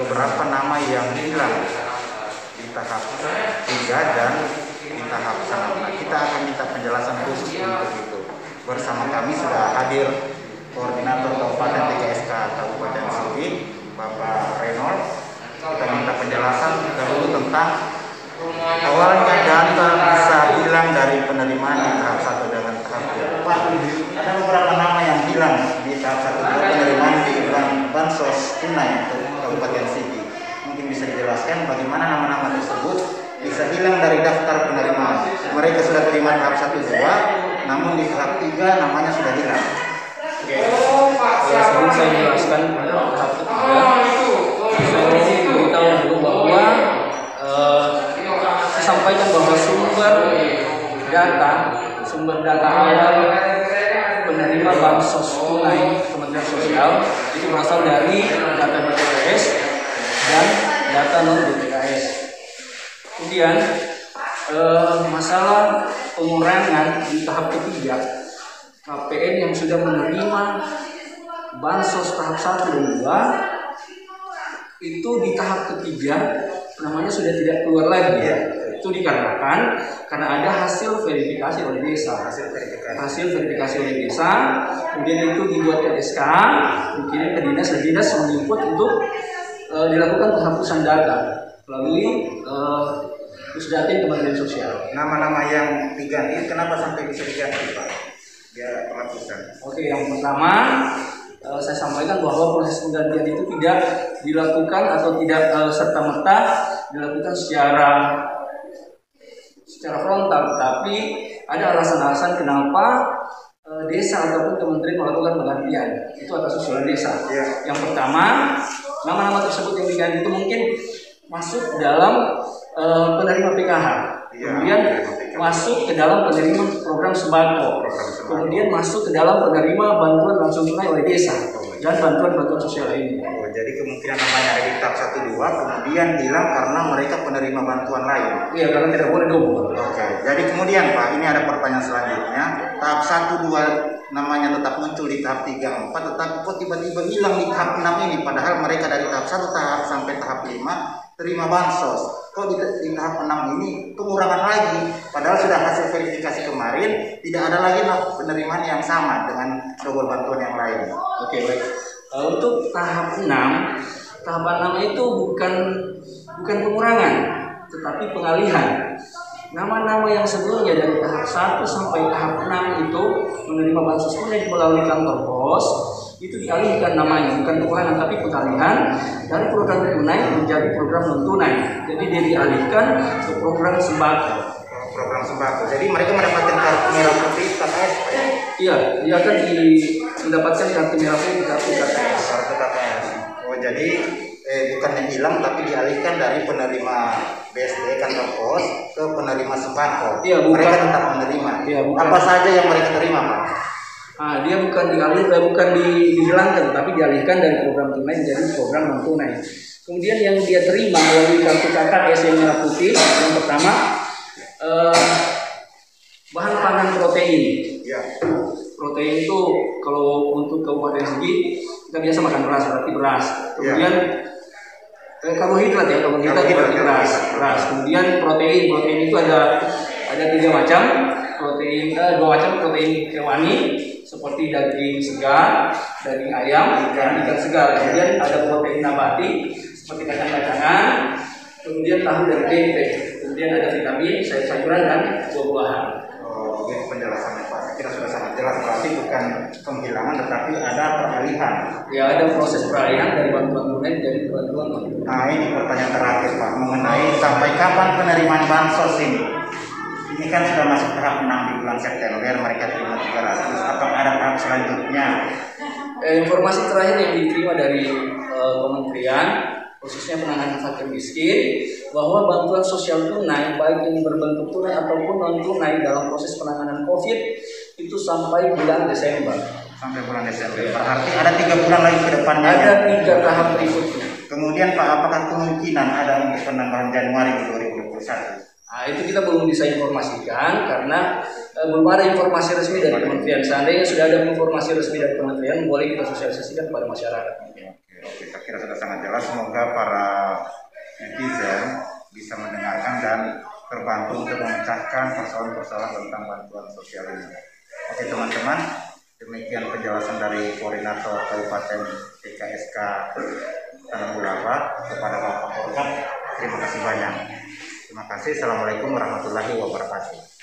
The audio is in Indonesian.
beberapa nama yang hilang di tahap 3 dan di tahap 6. Kita akan minta penjelasan khusus untuk itu. Bersama kami sudah hadir Koordinator Kabupaten TKSK Kabupaten Sigi, Bapak Reynold. Kita minta penjelasan dahulu tentang awalnya data bisa hilang dari penerimaan di tahap 1 dengan tahap 2. Pak, ada beberapa nama yang hilang di tahap 1 penerimaan di bansos tunai untuk Kabupaten Sigi. Mungkin bisa dijelaskan bagaimana nama-nama tersebut bisa hilang dari daftar penerimaan. Mereka sudah terima tahap 1 2, namun di tahap 3 namanya sudah hilang. Oke. Sebelum saya jelaskan tahap ketiga, saya beritahu dulu bahwa saya sampaikan bahwa sumber data awal penerima bansos tunai Kementerian Sosial itu berasal dari data BPJS dan data non BPJS. Kemudian masalah pengurangan di tahap ketiga, KPN yang sudah menerima bansos tahap 1 dan 2 itu di tahap ketiga namanya sudah tidak keluar lagi. Itu dikarenakan karena ada hasil verifikasi oleh desa. Hasil verifikasi oleh desa, kemudian itu dibuat ke SK, dikirim ke dinas, dan dinas menginput untuk dilakukan penghapusan data melalui Pusdatin Kementerian Sosial. Nama-nama yang diganti, kenapa sampai bisa diganti, Pak? Dia penghapusan. Oke, yang pertama saya sampaikan bahwa proses penggantian itu tidak dilakukan atau tidak serta-merta dilakukan secara frontal, tapi ada alasan-alasan kenapa desa ataupun kementerian melakukan penggantian. Itu atas usulan desa. Yang pertama, nama-nama tersebut yang diganti itu mungkin masuk dalam penerima PKH, kemudian masuk ke dalam penerima program sembako, kemudian masuk ke dalam penerima bantuan langsung tunai oleh desa dan bantuan sosial lainnya. Jadi kemungkinan namanya ada di tahap 1 2 kemudian hilang karena mereka penerima bantuan lain. Iya, karena tidak boleh double. Oke. Jadi kemudian Pak, ini ada pertanyaan selanjutnya. Tahap 1 2 namanya tetap muncul di tahap 3 4, tetapi kok tiba-tiba hilang di tahap 6 ini, padahal mereka dari tahap 1 tahap sampai tahap 5 terima bansos. Kok di tahap 6 ini pengurangan lagi, padahal sudah hasil verifikasi kemarin tidak ada lagi penerimaan yang sama dengan double bantuan yang lain. Oke, baik. Untuk tahap 6 itu bukan pengurangan, tetapi pengalihan. Nama-nama yang sebelumnya dari tahap 1 sampai tahap 6 itu menerima bansos tunai melalui kantor pos, itu dialihkan namanya, bukan pengurangan tapi pengalihan dari program tunai menjadi program non tunai. Jadi dia dialihkan ke program sembako. Program sembako. Jadi mereka mendapatkan kartu merah putih KKS, Pak ya? Iya, dia akan mendapatkan kartu merah putih, kartu KKS. Kartu KKS. Oh, jadi bukannya hilang tapi dialihkan dari penerima BSD kantor pos ke penerima sembako. Iya, bukan. Mereka tetap menerima. Iya, bukan. Apa saja yang mereka terima, Pak? Dia bukan dihilangkan, tapi dialihkan dari program tunai menjadi program non tunai. Kemudian yang dia terima melalui kartu KKS yang merah putih, yang pertama bahan pangan protein. Ya. Protein itu kalau untuk Kabupaten Sigi kita biasa makan beras, berarti beras. Kemudian karbohidrat berarti beras. Kemudian protein itu ada 3 macam. Dua macam protein hewani seperti daging segar, daging ayam, dan ikan segar. Kemudian ada protein nabati seperti kacang-kacangan, kemudian tahu dan tempe. Kemudian ada vitamin, sayur-sayuran, dan buah-buahan. Oh, ini penjelasannya Pak. Saya kira sudah sangat jelas. Berarti bukan penghilangan, tetapi ada peralihan. Ya, ada proses peralihan dari bantuan tunai menjadi bantuan non tunai. Nah, ini pertanyaan terakhir Pak, mengenai sampai kapan penerimaan bansos ini? Ini kan sudah masuk tahap 6 di bulan September, mereka terima 300. Apa ada tahap selanjutnya? Informasi terakhir yang diterima dari kementerian, khususnya penanganan fakir miskin, bahwa bantuan sosial tunai baik yang berbentuk tunai ataupun non tunai dalam proses penanganan COVID itu sampai bulan Desember. Sampai bulan Desember. Berarti ada 3 bulan lagi ke depannya. Ada 3 tahap berikutnya. Kemudian Pak, apakah kemungkinan ada untuk penambahan Januari 2021? Nah, itu kita belum bisa informasikan karena belum ada informasi resmi dari kementerian. Seandainya sudah ada informasi resmi dari kementerian, boleh kita sosialisasikan kepada masyarakat. Oke, saya kira sudah sangat jelas. Semoga para netizen bisa mendengarkan dan terbantu untuk memecahkan persoalan-persoalan tentang bantuan sosial ini. Oke teman-teman, demikian penjelasan dari Koordinator Kabupaten PKSK Tanah Ulava kepada Bapak Forkap. Terima kasih banyak. Terima kasih. Assalamualaikum warahmatullahi wabarakatuh.